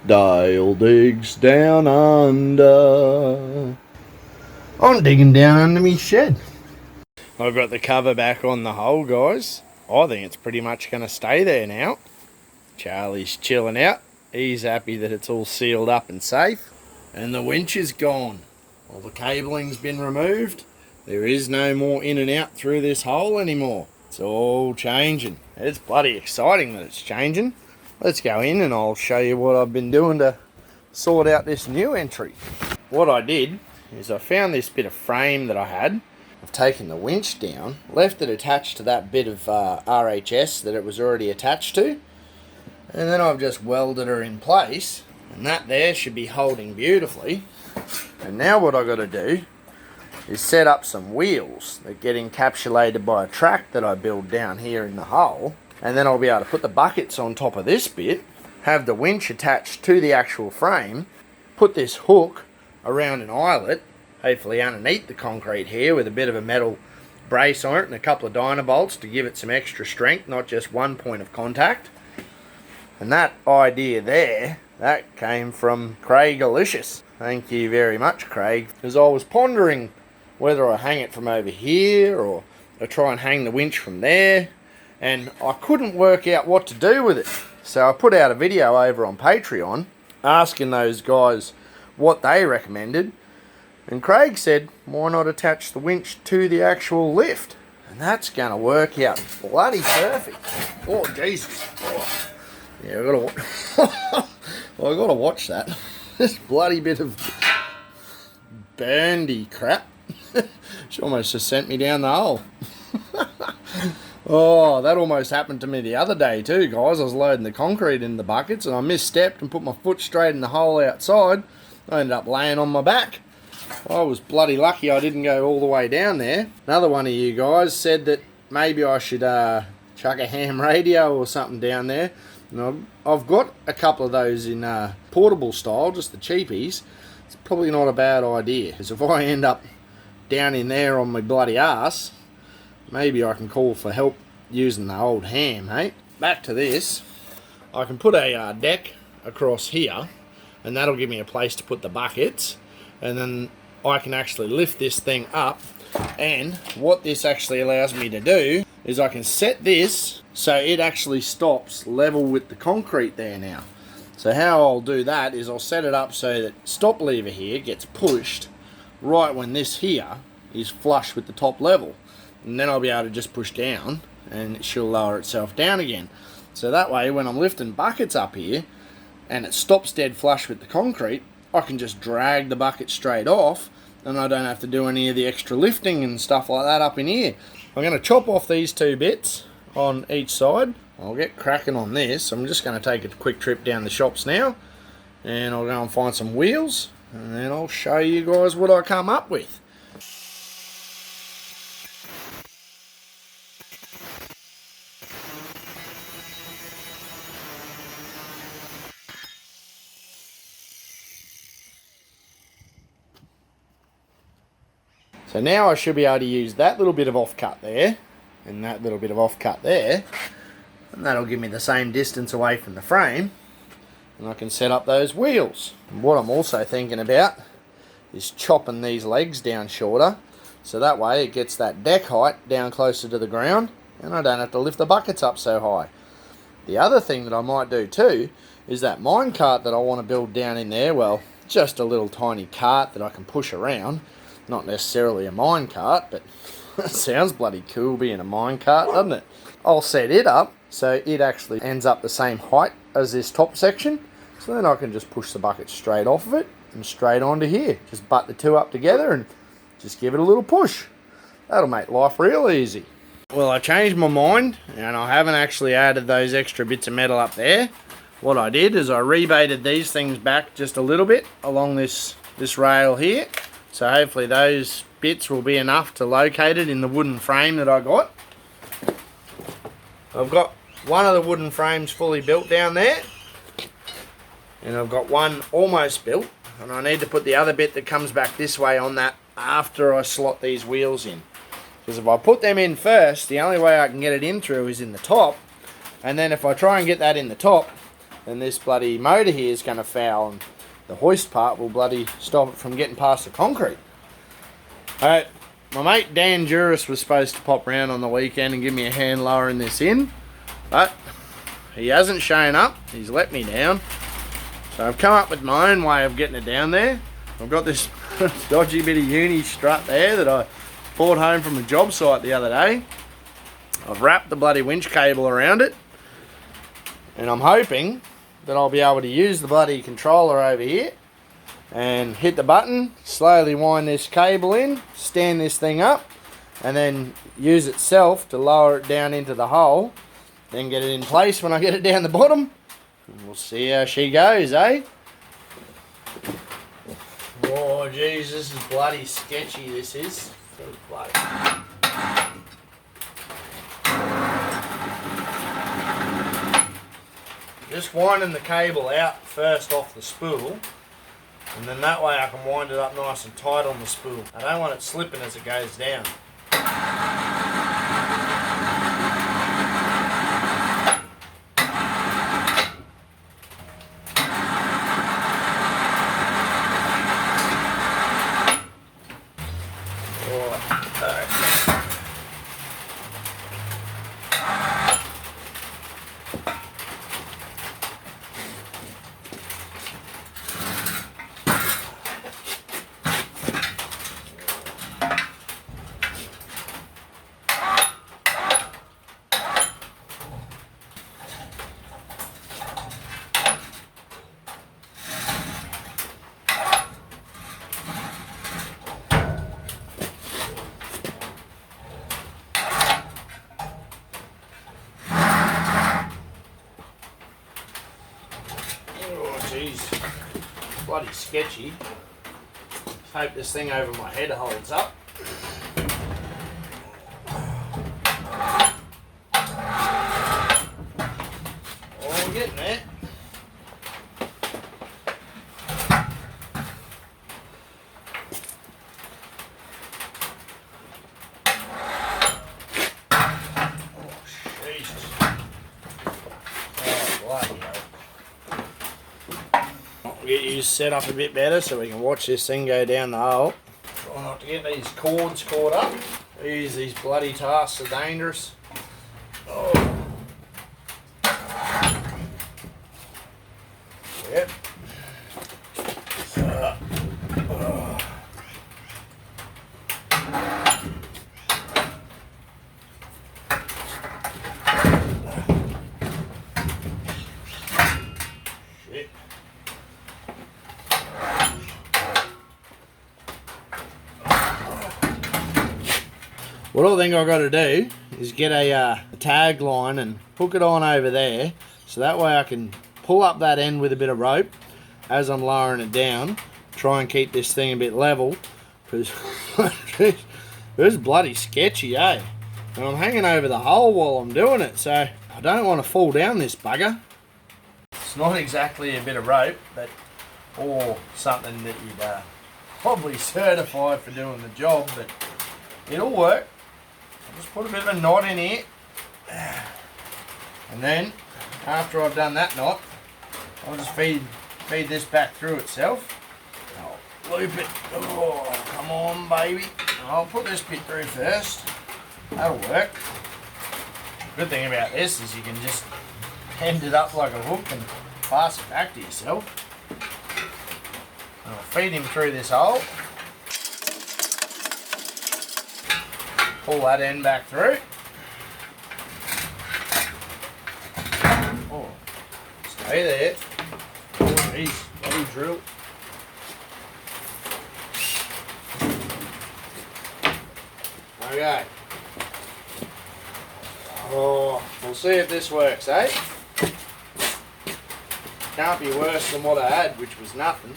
Dale digs down under. I'm digging down under me shed. I've got the cover back on the hole, guys. I think it's pretty much going to stay there now. Charlie's chilling out. He's happy that it's all sealed up and safe. And the winch is gone. All the cabling's been removed. There is no more in and out through this hole anymore. It's all changing. It's bloody exciting that it's changing. Let's go in and I'll show you what I've been doing to sort out this new entry. What I did is I found this bit of frame that I had. I've taken the winch down, left it attached to that bit of RHS that it was already attached to, and then I've just welded her in place, and that there should be holding beautifully. And now what I've got to do is set up some wheels that get encapsulated by a track that I build down here in the hole, and then I'll be able to put the buckets on top of this bit, have the winch attached to the actual frame, put this hook around an eyelet, hopefully underneath the concrete here, with a bit of a metal brace on it and a couple of dynabolts to give it some extra strength, not just one point of contact. And that idea there, that came from Craig Alicious. Thank you very much, Craig, because I was pondering whether I hang it from over here or I try and hang the winch from there, and I couldn't work out what to do with it. So I put out a video over on Patreon asking those guys what they recommended, and Craig said, why not attach the winch to the actual lift? And that's going to work out bloody perfect. Oh, Jesus. Oh. Yeah, I've got to watch that. This bloody bit of burnedy crap. She almost just sent me down the hole. Oh, that almost happened to me the other day too, guys. I was loading the concrete in the buckets and I misstepped and put my foot straight in the hole outside. I ended up laying on my back. I was bloody lucky I didn't go all the way down there. Another one of you guys said that maybe I should chuck a ham radio or something down there. And I've got a couple of those in portable style, just the cheapies. It's probably not a bad idea, because if I end up down in there on my bloody ass, maybe I can call for help using the old ham, hey? Back to this. I can put a deck across here, and that'll give me a place to put the buckets, and then I can actually lift this thing up. And what this actually allows me to do is I can set this so it actually stops level with the concrete there now. So how I'll do that is I'll set it up so that stop lever here gets pushed right when this here is flush with the top level, and then I'll be able to just push down and she'll lower itself down again. So that way when I'm lifting buckets up here and it stops dead flush with the concrete, I can just drag the bucket straight off and I don't have to do any of the extra lifting and stuff like that up in here. I'm going to chop off these two bits on each side. I'll get cracking on this. I'm just going to take a quick trip down the shops now and I'll go and find some wheels and then I'll show you guys what I come up with. So now I should be able to use that little bit of offcut there and that little bit of offcut there, and that'll give me the same distance away from the frame, and I can set up those wheels. And what I'm also thinking about is chopping these legs down shorter, so that way it gets that deck height down closer to the ground and I don't have to lift the buckets up so high. The other thing that I might do too is that mine cart that I want to build down in there, well, just a little tiny cart that I can push around. Not necessarily a mine cart, but it sounds bloody cool being a mine cart, doesn't it? I'll set it up so it actually ends up the same height as this top section, so then I can just push the bucket straight off of it and straight onto here. Just butt the two up together and just give it a little push. That'll make life real easy. Well, I changed my mind and I haven't actually added those extra bits of metal up there. What I did is I rebaited these things back just a little bit along this rail here. So hopefully those bits will be enough to locate it in the wooden frame that I got. I've got one of the wooden frames fully built down there, and I've got one almost built, and I need to put the other bit that comes back this way on that after I slot these wheels in. Because if I put them in first, the only way I can get it in through is in the top, and then if I try and get that in the top, then this bloody motor here is going to foul, and the hoist part will bloody stop it from getting past the concrete. Alright, my mate Dan Juris was supposed to pop round on the weekend and give me a hand lowering this in, but he hasn't shown up. He's let me down. So I've come up with my own way of getting it down there. I've got this dodgy bit of uni strut there that I brought home from a job site the other day. I've wrapped the bloody winch cable around it, and I'm hoping that I'll be able to use the bloody controller over here and hit the button, slowly wind this cable in, stand this thing up, and then use itself to lower it down into the hole, then get it in place when I get it down the bottom. We'll see how she goes, eh? Oh jeez, this is bloody sketchy, this is. Bloody. Just winding the cable out first off the spool, and then that way I can wind it up nice and tight on the spool. I don't want it slipping as it goes down. Bloody sketchy. Let's hope this thing over my head holds up. Oh, I'm getting there. Oh, Jesus. Oh, bloody hell. Get you set up a bit better so we can watch this thing go down the hole. Try not to get these cords caught up. These bloody tasks are dangerous. Oh. Yep. What I think I've got to do is get a tag line and hook it on over there, so that way I can pull up that end with a bit of rope as I'm lowering it down, try and keep this thing a bit level, because it's bloody sketchy, eh? And I'm hanging over the hole while I'm doing it, so I don't want to fall down this bugger. It's not exactly a bit of rope, but or something that you'd probably certify for doing the job, but it'll work. I'll just put a bit of a knot in here, and then after I've done that knot, I'll just feed this back through itself. I'll loop it. Oh, come on, baby. I'll put this bit through first. That'll work. Good thing about this is you can just end it up like a hook and pass it back to yourself. And I'll feed him through this hole. Pull that end back through. Oh, stay there. Oh, geez, bloody drill. Okay. Oh, we'll see if this works, eh? Can't be worse than what I had, which was nothing.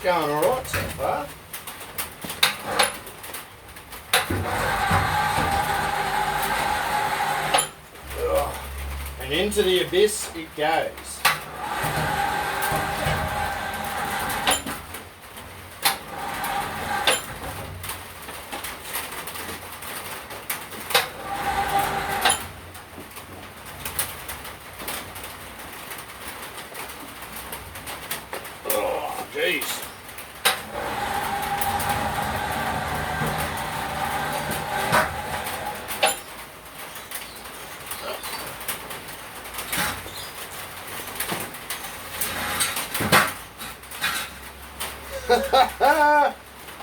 Going alright so far. And into the abyss it goes. jeez.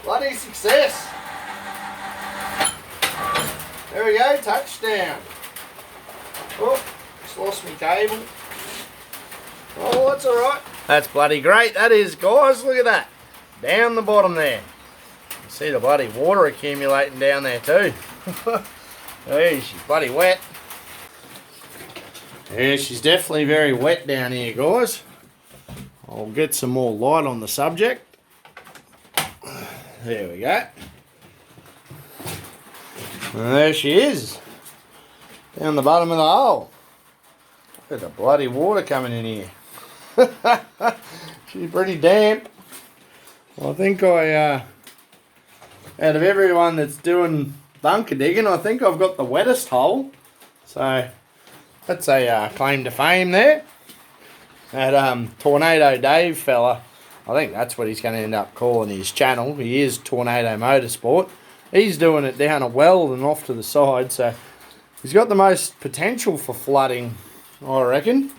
Bloody success. There we go, touchdown. Oh, just lost my cable. Oh, that's alright. That's bloody great, that is, guys. Look at that. Down the bottom there. You can see the bloody water accumulating down there too. Hey, she's bloody wet. Yeah, she's definitely very wet down here, guys. I'll get some more light on the subject. There we go. And there she is. Down the bottom of the hole. Look at the bloody water coming in here. She's pretty damp. Well, I think out of everyone that's doing bunker digging, I think I've got the wettest hole. So that's a claim to fame there. That Tornado Dave fella, I think that's what he's going to end up calling his channel. He is Tornado Motorsport. He's doing it down a well and off to the side, so he's got the most potential for flooding, I reckon.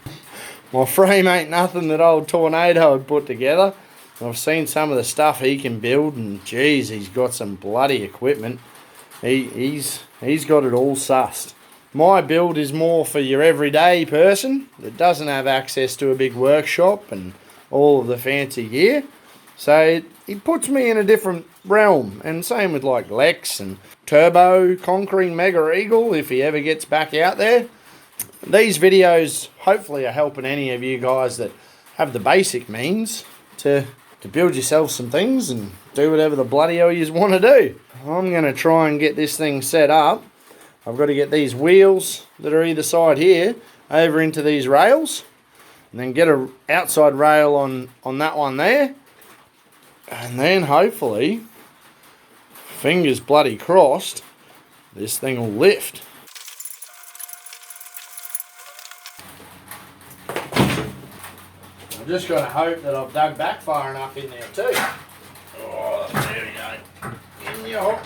My frame ain't nothing that old Tornado had put together. I've seen some of the stuff he can build, and geez, he's got some bloody equipment. He's got it all sussed. My build is more for your everyday person that doesn't have access to a big workshop and all of the fancy gear. So he puts me in a different realm, and same with like Lex and Turbo, Conquering Mega Eagle if he ever gets back out there. These videos hopefully are helping any of you guys that have the basic means to build yourself some things and do whatever the bloody hell you want to do. I'm going to try and get this thing set up. I've got to get these wheels that are either side here over into these rails, and then get a outside rail on that one there, and then hopefully, fingers bloody crossed, this thing will lift. I've just got to hope that I've dug back far enough in there too. Oh, there we go. In you hop.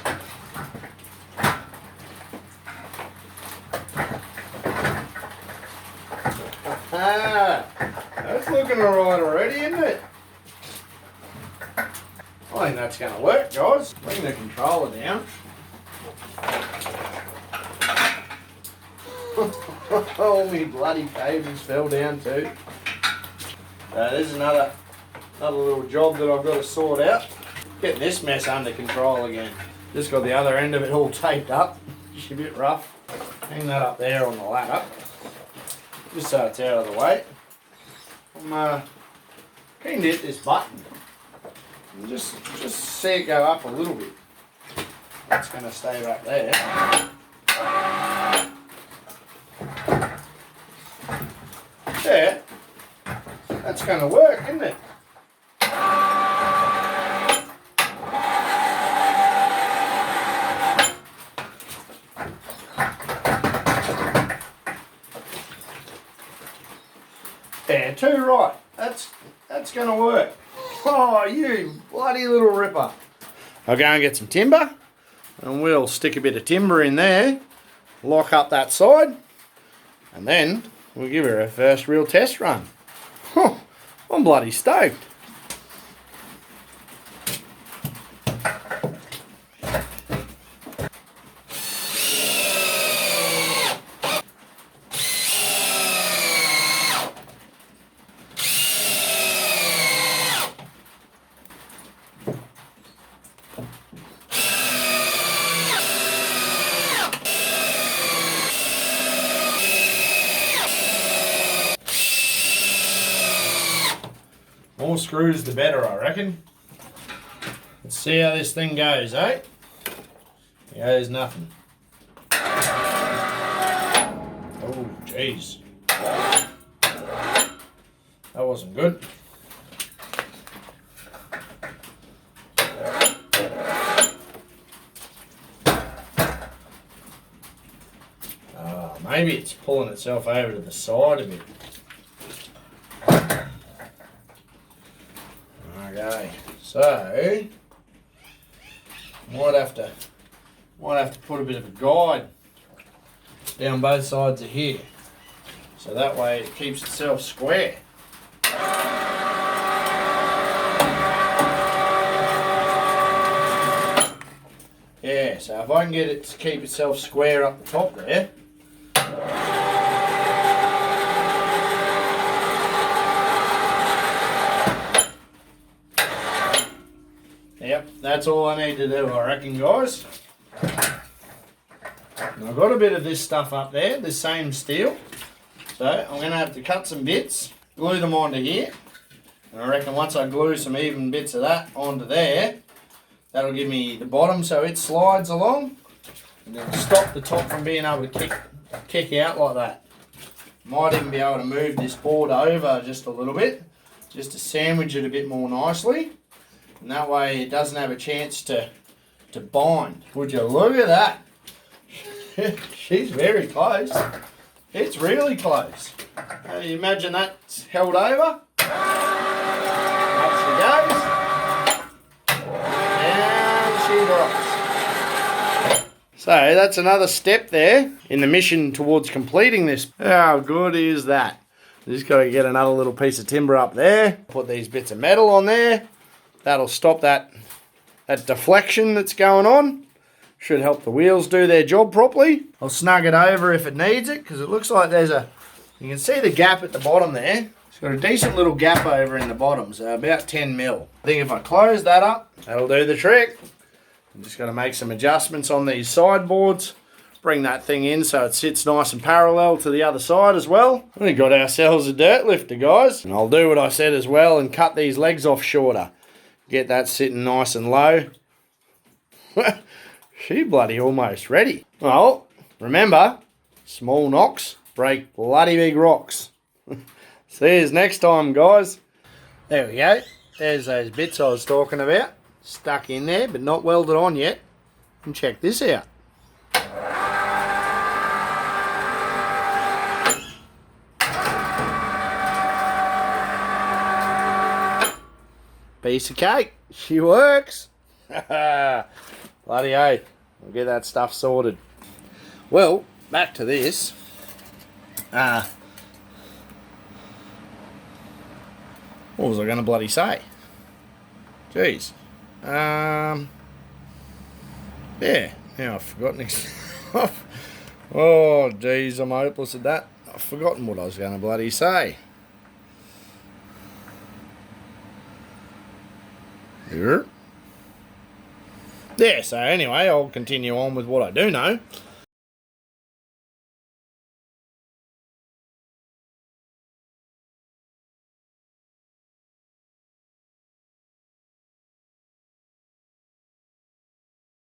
That's looking alright already, isn't it? I think that's going to work, guys. Bring the controller down. Oh, my bloody cables fell down too. There's another little job that I've got to sort out. Getting this mess under control again. Just got the other end of it all taped up. Just a bit rough. Hang that up there on the ladder, just so it's out of the way. I'm keen to hit this button and just see it go up a little bit. That's going to stay right there. Yeah, that's going to work, isn't it? Yeah, too right. That's going to work. Oh, you bloody little ripper. I'll go and get some timber, and we'll stick a bit of timber in there, lock up that side, and then we'll give her a first real test run. Huh, I'm bloody stoked. More screws the better, I reckon. Let's see how this thing goes, eh? Here goes nothing. Oh, jeez. That wasn't good. Maybe it's pulling itself over to the side a bit. Okay, so might have to put a bit of a guide down both sides of here, so that way it keeps itself square. Yeah, so if I can get it to keep itself square up the top there. Yep, that's all I need to do, I reckon, guys. And I've got a bit of this stuff up there, this same steel. So I'm going to have to cut some bits, glue them onto here. And I reckon once I glue some even bits of that onto there, that'll give me the bottom so it slides along. And then stop the top from being able to kick out like that. Might even be able to move this board over just a little bit, just to sandwich it a bit more nicely. And that way it doesn't have a chance to bind. Would you look at that? She's very close. It's really close. You imagine that's held over. Up she goes. Down she drops. So that's another step there in the mission towards completing this. How good is that? Just got to get another little piece of timber up there. Put these bits of metal on there. That'll stop that deflection that's going on. Should help the wheels do their job properly. I'll snug it over if it needs it, because it looks like there's you can see the gap at the bottom there. It's got a decent little gap over in the bottom, so about 10 mil. I think if I close that up, that'll do the trick. I'm just going to make some adjustments on these sideboards. Bring that thing in so it sits nice and parallel to the other side as well. We got ourselves a dirt lifter, guys. And I'll do what I said as well and cut these legs off shorter. Get that sitting nice and low. She bloody almost ready. Well, remember, small knocks break bloody big rocks. See you next time, guys. There we go. There's those bits I was talking about. Stuck in there, but not welded on yet. And check this out. Piece of cake. She works. Bloody oath. We'll get that stuff sorted. Well, back to this. What was I going to bloody say? Jeez. Yeah. Now I've forgotten. Oh, jeez, I'm hopeless at that. I've forgotten what I was going to bloody say. Here. Yeah, so anyway, I'll continue on with what I do know.